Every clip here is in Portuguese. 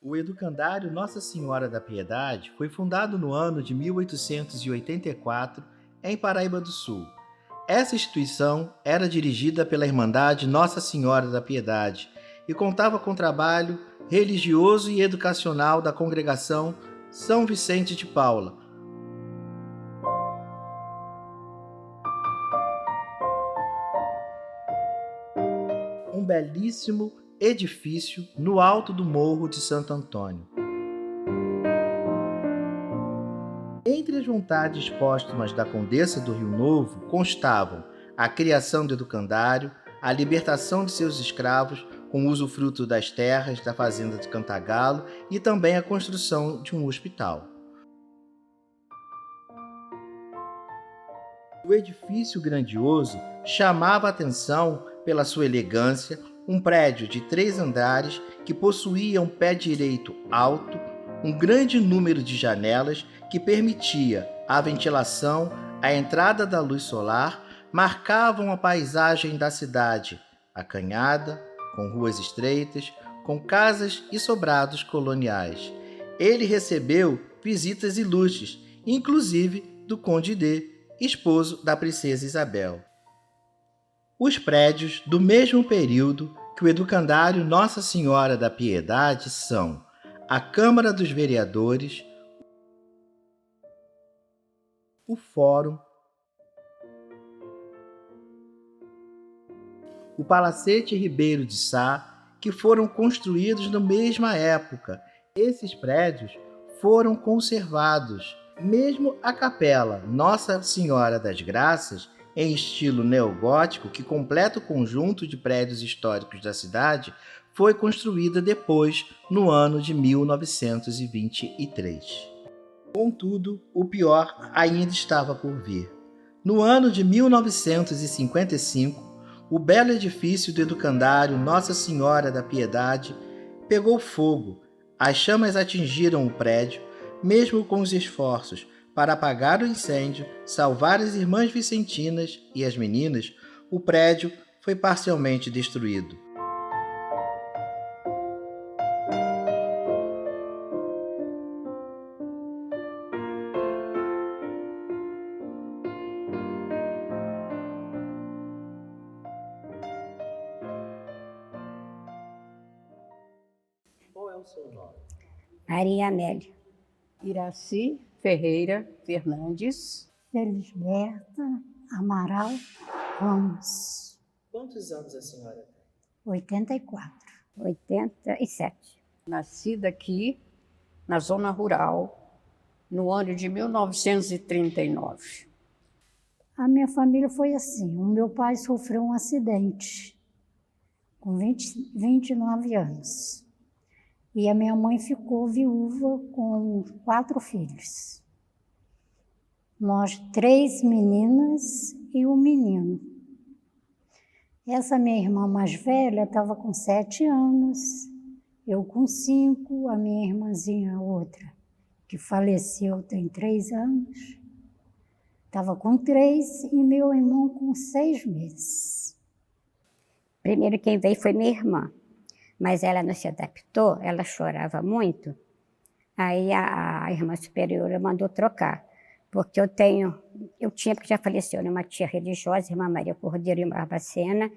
O Educandário Nossa Senhora da Piedade foi fundado no ano de 1884 em Paraíba do Sul. Essa instituição era dirigida pela Irmandade Nossa Senhora da Piedade e contava com trabalho religioso e educacional da congregação São Vicente de Paula. Um belíssimo edifício no alto do Morro de Santo Antônio. Entre as vontades póstumas da Condessa do Rio Novo constavam a criação do educandário, a libertação de seus escravos com usufruto das terras da fazenda de Cantagalo e também a construção de um hospital. O edifício grandioso chamava a atenção pela sua elegância, um prédio de 3 andares que possuía um pé direito alto, um grande número de janelas que permitia a ventilação, a entrada da luz solar, marcavam a paisagem da cidade, acanhada, com ruas estreitas, com casas e sobrados coloniais. Ele recebeu visitas ilustres, inclusive do Conde D, esposo da princesa Isabel. Os prédios do mesmo período que o Educandário Nossa Senhora da Piedade são a Câmara dos Vereadores, o Fórum, o Palacete Ribeiro de Sá, que foram construídos na mesma época. Esses prédios foram conservados. Mesmo a capela Nossa Senhora das Graças, em estilo neogótico, que completa o conjunto de prédios históricos da cidade, foi construída depois, no ano de 1923. Contudo, o pior ainda estava por vir. No ano de 1955, o belo edifício do Educandário Nossa Senhora da Piedade pegou fogo. As chamas atingiram o prédio, mesmo com os esforços para apagar o incêndio, salvar as irmãs vicentinas e as meninas, o prédio foi parcialmente destruído. Qual é o seu nome? Maria Amélia. Iraci Ferreira Fernandes. Felisberta Amaral Ramos. Quantos anos a senhora tem? 84. 87. Nascida aqui na zona rural, no ano de 1939. A minha família foi assim. O meu pai sofreu um acidente com 29 anos. E a minha mãe ficou viúva com 4 filhos. Nós 3 meninas e um menino. Essa minha irmã mais velha estava com 7 anos, eu com 5, a minha irmãzinha outra, que faleceu tem 3 anos, estava com 3 e meu irmão com 6 meses. Primeiro quem veio foi minha irmã, mas ela não se adaptou, ela chorava muito. Aí a irmã superiora mandou trocar, porque eu tinha, porque já faleceu, né, uma tia religiosa, irmã Maria Cordeiro em Barbacena,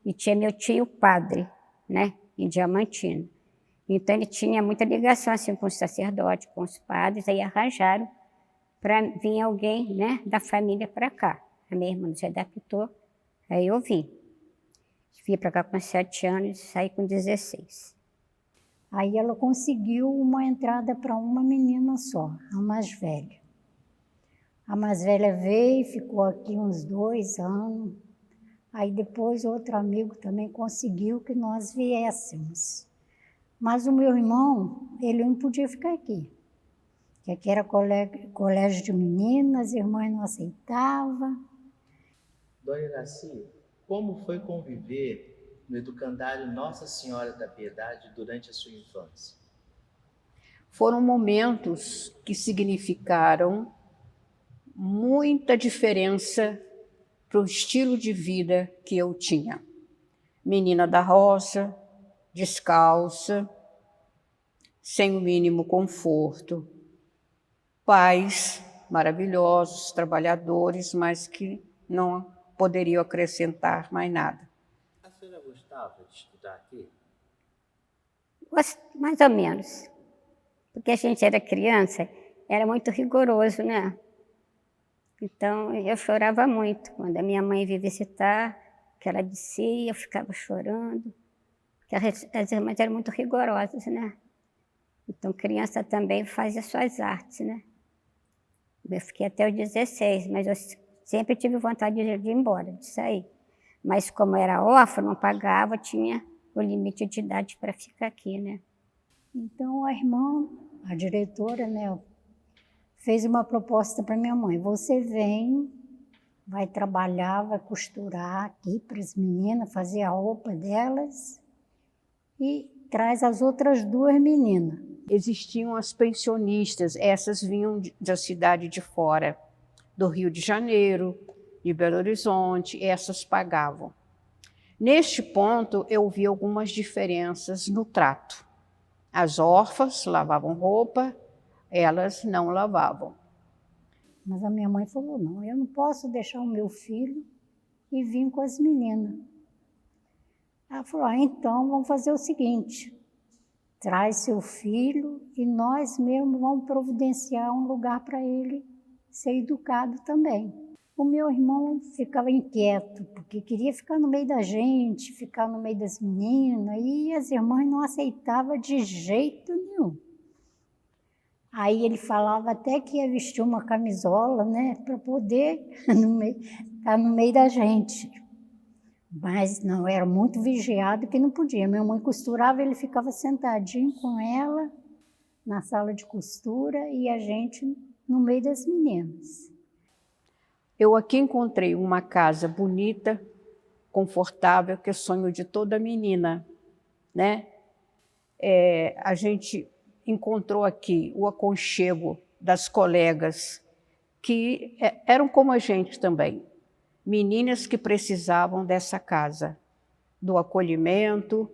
e tinha meu tio padre, né, em Diamantino. Então ele tinha muita ligação assim, com os sacerdotes, com os padres, aí arranjaram para vir alguém, né, da família para cá. A minha irmã não se adaptou, aí eu vim. Vim para cá com 7 anos e saí com 16. Aí ela conseguiu uma entrada para uma menina só, a mais velha. A mais velha veio, ficou aqui uns 2 anos. Aí depois outro amigo também conseguiu que nós viéssemos. Mas o meu irmão, ele não podia ficar aqui. Porque aqui era colégio de meninas, as irmãs não aceitavam. Dona Iraci, como foi conviver no Educandário Nossa Senhora da Piedade durante a sua infância? Foram momentos que significaram muita diferença para o estilo de vida que eu tinha. Menina da roça, descalça, sem o mínimo conforto. Pais maravilhosos, trabalhadores, mas que não poderiam acrescentar mais nada. A senhora gostava de estudar aqui? Mais ou menos. Porque a gente era criança, era muito rigoroso, né? Então, eu chorava muito. Quando a minha mãe veio visitar, que ela descia, eu ficava chorando. Porque as irmãs eram muito rigorosas, né? Então, criança também fazia suas artes, né? Eu fiquei até os 16, mas eu sempre tive vontade de ir embora, de sair. Mas como era órfã, não pagava, tinha o limite de idade para ficar aqui, né? Então a irmã, a diretora, né, fez uma proposta para minha mãe. Você vem, vai trabalhar, vai costurar aqui para as meninas, fazer a roupa delas e traz as outras 2 meninas. Existiam as pensionistas, essas vinham da cidade de fora, do Rio de Janeiro, de Belo Horizonte, essas pagavam. Neste ponto, eu vi algumas diferenças no trato. As órfãs lavavam roupa, elas não lavavam. Mas a minha mãe falou, não, eu não posso deixar o meu filho e vir com as meninas. Ela falou, então vamos fazer o seguinte, traz seu filho e nós mesmos vamos providenciar um lugar para ele ser educado também. O meu irmão ficava inquieto, porque queria ficar no meio da gente, ficar no meio das meninas, e as irmãs não aceitavam de jeito nenhum. Aí ele falava até que ia vestir uma camisola, né, para poder estar no meio da gente. Mas não, era muito vigiado que não podia. Minha mãe costurava, ele ficava sentadinho com ela na sala de costura e a gente no meio das meninas. Eu aqui encontrei uma casa bonita, confortável, que é sonho de toda menina, né? A gente encontrou aqui o aconchego das colegas que eram como a gente também, meninas que precisavam dessa casa, do acolhimento,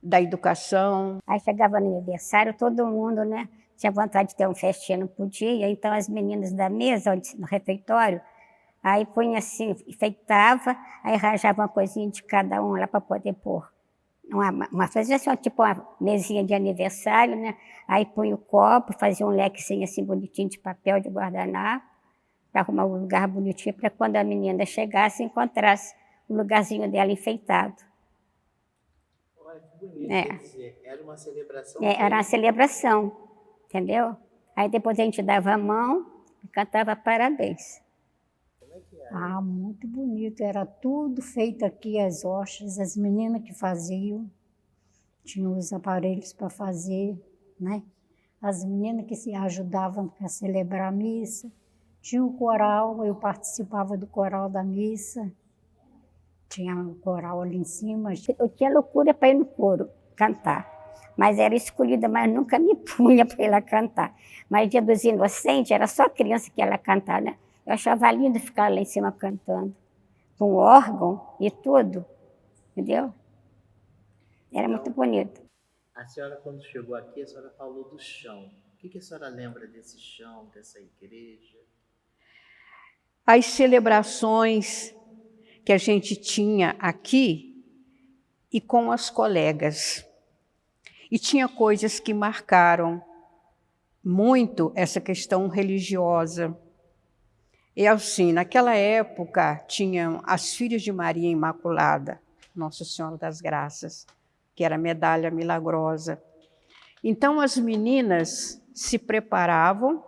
da educação. Aí chegava no aniversário, todo mundo, né, tinha vontade de ter um festinha, não podia. Então as meninas da mesa, no refeitório, aí punha assim, enfeitava, aí arranjava uma coisinha de cada um lá para poder pôr. Fazia assim, tipo uma mesinha de aniversário, né? Aí punha o copo, fazia um lequezinho assim bonitinho de papel, de guardanapo, para arrumar um lugar bonitinho, para quando a menina chegasse, encontrasse o lugarzinho dela enfeitado. Olha, que bonito, quer dizer, era uma celebração. Era uma celebração, entendeu? Aí depois a gente dava a mão e cantava parabéns. Como é que era? Ah, muito bonito, era tudo feito aqui, as hostes, as meninas que faziam, tinham os aparelhos para fazer, né? As meninas que se ajudavam a celebrar a missa, tinha o coral, eu participava do coral da missa, tinha um coral ali em cima. Eu tinha loucura para ir no coro cantar, mas era escolhida, mas nunca me punha para ir lá cantar. Mas Dia dos Inocentes era só criança que ia cantar, né? Eu achava lindo ficar lá em cima cantando, com órgão e tudo, entendeu? Era muito bonito. A senhora, quando chegou aqui, a senhora falou do chão. O que a senhora lembra desse chão, dessa igreja? As celebrações que a gente tinha aqui e com as colegas. E tinha coisas que marcaram muito essa questão religiosa. E assim, naquela época, tinham as filhas de Maria Imaculada, Nossa Senhora das Graças, que era a medalha milagrosa. Então, as meninas se preparavam,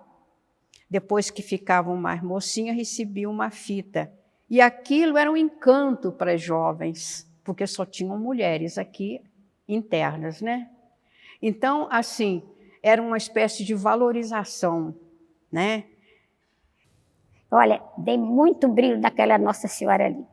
depois que ficavam mais mocinhas, recebiam uma fita. E aquilo era um encanto para as jovens, porque só tinham mulheres aqui internas, né? Então, assim, era uma espécie de valorização, né? Olha, dei muito brilho naquela Nossa Senhora ali.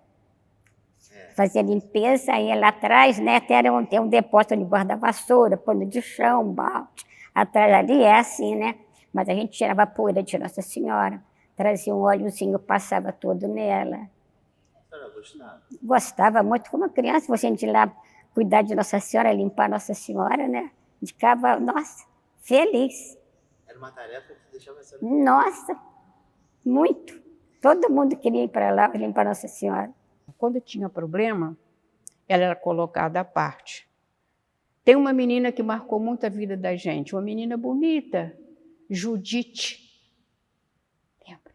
Fazia limpeza, aí lá atrás, né, até tem um depósito de guarda-vassoura, pano de chão, balde. Atrás ali é assim, né? Mas a gente tirava a poeira de Nossa Senhora, trazia um óleozinho, passava todo nela. A senhora gostava? Gostava muito, como criança, você ir lá cuidar de Nossa Senhora, limpar Nossa Senhora, né? Ficava, nossa, feliz. Era uma tarefa que deixava você... Nossa, muito. Todo mundo queria ir para lá, ir para Nossa Senhora. Quando tinha problema, ela era colocada à parte. Tem uma menina que marcou muito a vida da gente, uma menina bonita, Judite. Lembra?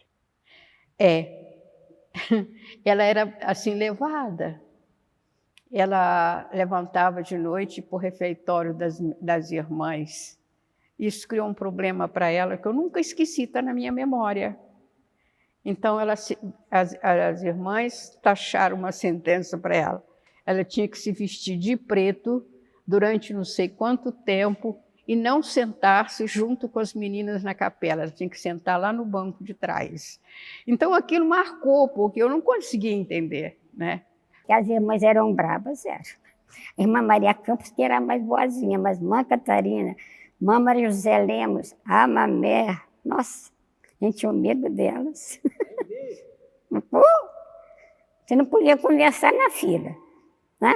Ela era assim levada. Ela levantava de noite para o refeitório das irmãs. Isso criou um problema para ela que eu nunca esqueci, está na minha memória. Então, as irmãs taxaram uma sentença para ela. Ela tinha que se vestir de preto durante não sei quanto tempo e não sentar-se junto com as meninas na capela. Ela tinha que sentar lá no banco de trás. Então, aquilo marcou, porque eu não conseguia entender, né? As irmãs eram bravas, eram. A irmã Maria Campos, que era mais boazinha, mas mãe Catarina, mãe Maria José Lemos, a Mamé, nossa, a gente tinha medo delas. Pô, você não podia conversar na fila, né?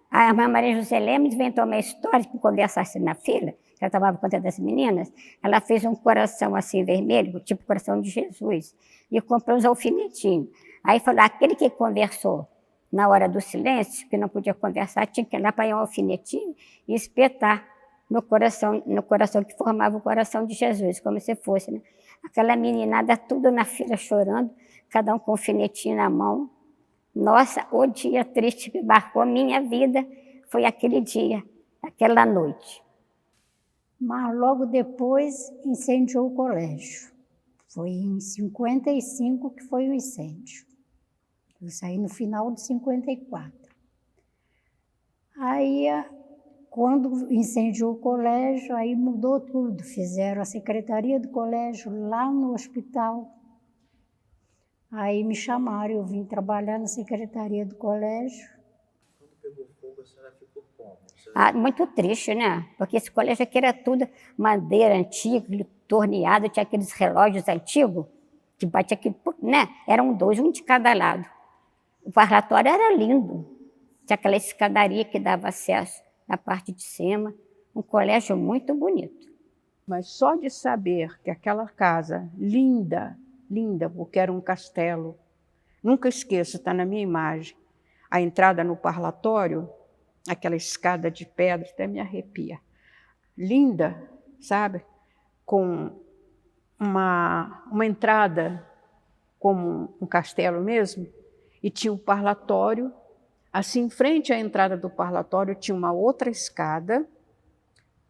A irmã Maria José Lemos inventou uma história que conversasse na fila, que ela tomava conta das meninas. Ela fez um coração assim vermelho, tipo coração de Jesus, e comprou uns alfinetinhos. Aí falou, aquele que conversou na hora do silêncio, que não podia conversar, tinha que ir lá para um alfinetinho e espetar no coração que formava o coração de Jesus, como se fosse, né? Aquela meninada tudo na fila chorando, cada um com um alfinetinho na mão. Nossa, o dia triste que marcou a minha vida foi aquele dia, aquela noite. Mas logo depois incendiou o colégio. Foi em 55 que foi o incêndio. Eu saí no final de 54. Aí, quando incendiou o colégio, aí mudou tudo. Fizeram a secretaria do colégio lá no hospital. Aí me chamaram, eu vim trabalhar na secretaria do colégio. Quando pegou fogo, a senhora ficou como? Muito triste, né? Porque esse colégio aqui era tudo madeira antiga, torneado, tinha aqueles relógios antigos, que batia aqui, né? Eram dois, um de cada lado. O parlatório era lindo, tinha aquela escadaria que dava acesso na parte de cima, um colégio muito bonito. Mas só de saber que aquela casa, linda, linda, porque era um castelo, nunca esqueço, está na minha imagem, a entrada no parlatório, aquela escada de pedra, até me arrepia. Linda, sabe? Com uma entrada como um castelo mesmo, e tinha um parlatório. Assim, em frente à entrada do parlatório, tinha uma outra escada,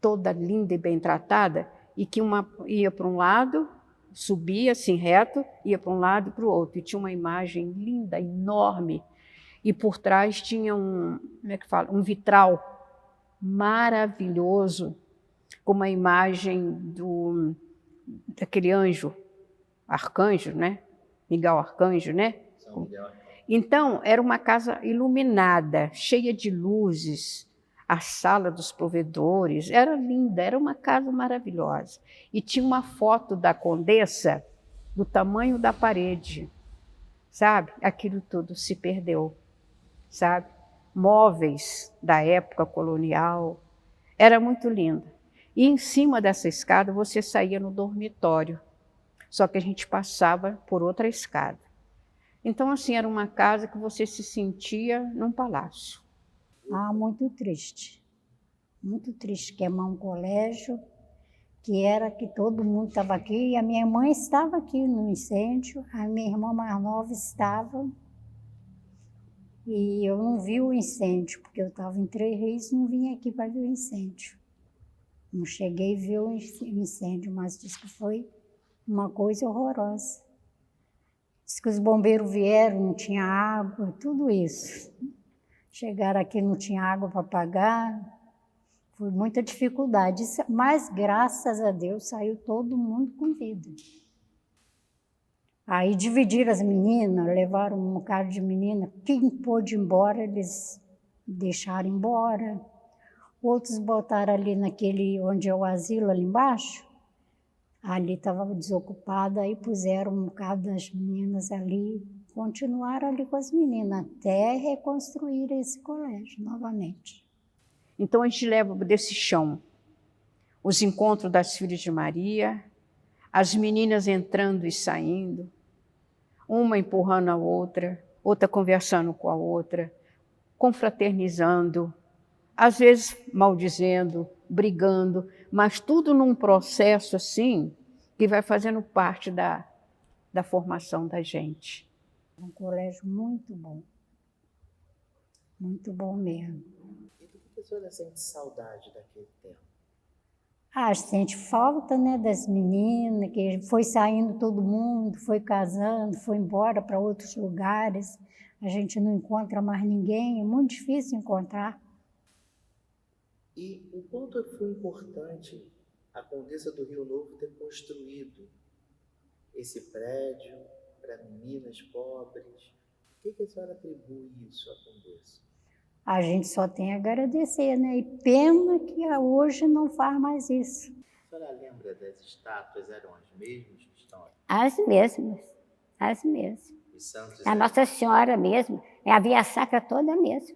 toda linda e bem tratada, e que ia para um lado, subia assim reto, ia para um lado e para o outro. E tinha uma imagem linda, enorme. E por trás tinha um vitral maravilhoso, com uma imagem daquele anjo, arcanjo, né? Miguel Arcanjo, né? São Miguel. Então, era uma casa iluminada, cheia de luzes, a sala dos provedores, era linda, era uma casa maravilhosa. E tinha uma foto da condessa do tamanho da parede, sabe? Aquilo tudo se perdeu, sabe? Móveis da época colonial, era muito lindo. E em cima dessa escada você saía no dormitório, só que a gente passava por outra escada. Então, assim, era uma casa que você se sentia num palácio. Muito triste. Muito triste queimar um colégio, que todo mundo estava aqui. E a minha mãe estava aqui no incêndio, a minha irmã mais nova estava. E eu não vi o incêndio, porque eu estava em Três Rios e não vim aqui para ver o incêndio. Não cheguei a ver o incêndio, mas disse que foi uma coisa horrorosa. Diz que os bombeiros vieram, não tinha água, tudo isso. Chegaram aqui, não tinha água para pagar. Foi muita dificuldade, mas graças a Deus saiu todo mundo com vida. Aí dividiram as meninas, levaram um bocado de menina. Quem pôde ir embora, eles deixaram embora. Outros botaram ali naquele, onde é o asilo, ali embaixo. Ali estava desocupado, aí puseram um bocado das meninas ali, continuaram ali com as meninas, até reconstruir esse colégio novamente. Então a gente leva desse chão os encontros das Filhas de Maria, as meninas entrando e saindo, uma empurrando a outra, outra conversando com a outra, confraternizando, às vezes maldizendo, brigando, mas tudo num processo assim que vai fazendo parte da formação da gente. Um colégio muito bom mesmo. E do que a senhora sente saudade daquele tempo? A gente sente falta, né, das meninas, que foi saindo todo mundo, foi casando, foi embora para outros lugares. A gente não encontra mais ninguém, é muito difícil encontrar. E o quanto foi importante a Condessa do Rio Novo ter construído esse prédio para meninas pobres? O que a senhora atribui isso à Condessa? A gente só tem a agradecer, né? E pena que hoje não faz mais isso. A senhora lembra das estátuas, eram as mesmas que estão aqui? As mesmas, as mesmas. Os santos A Nossa Senhora mesmo, a Via Sacra toda mesmo.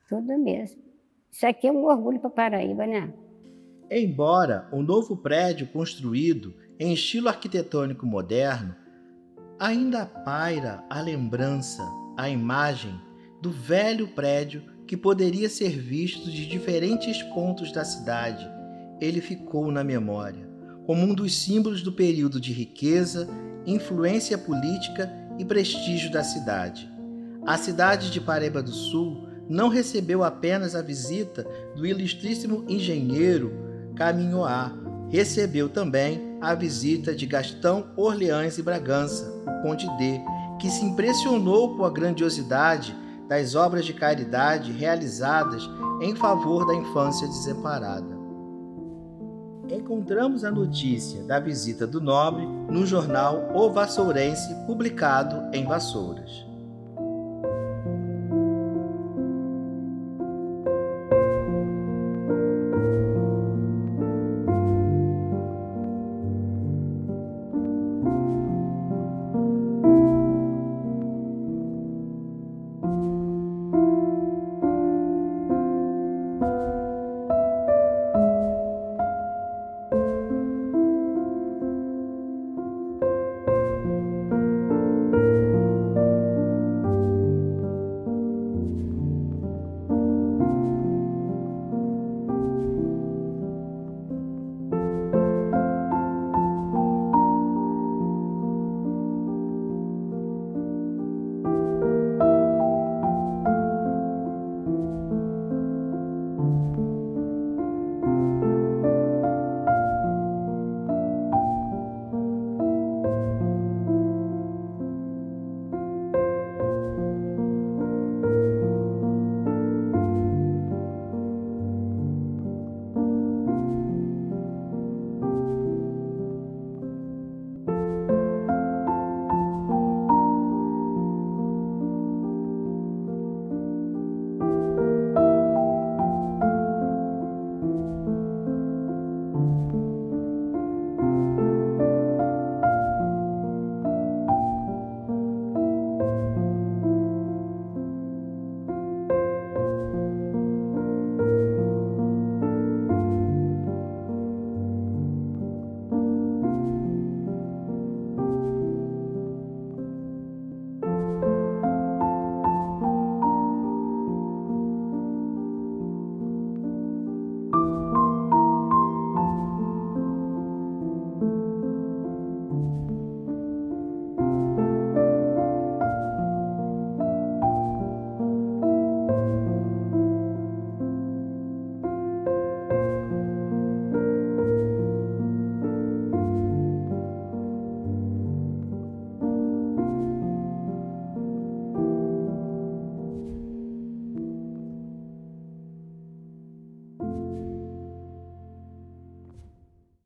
Tudo mesmo. Isso aqui é um orgulho para Paraíba, né? Embora o novo prédio construído em estilo arquitetônico moderno, ainda paira a lembrança, a imagem do velho prédio que poderia ser visto de diferentes pontos da cidade. Ele ficou na memória, como um dos símbolos do período de riqueza, influência política e prestígio da cidade. A cidade de Paraíba do Sul não recebeu apenas a visita do ilustríssimo engenheiro Caminhoá, recebeu também a visita de Gastão Orleans e Bragança, o Conde D, que se impressionou com a grandiosidade das obras de caridade realizadas em favor da infância desamparada. Encontramos a notícia da visita do nobre no jornal O Vassourense, publicado em Vassouras.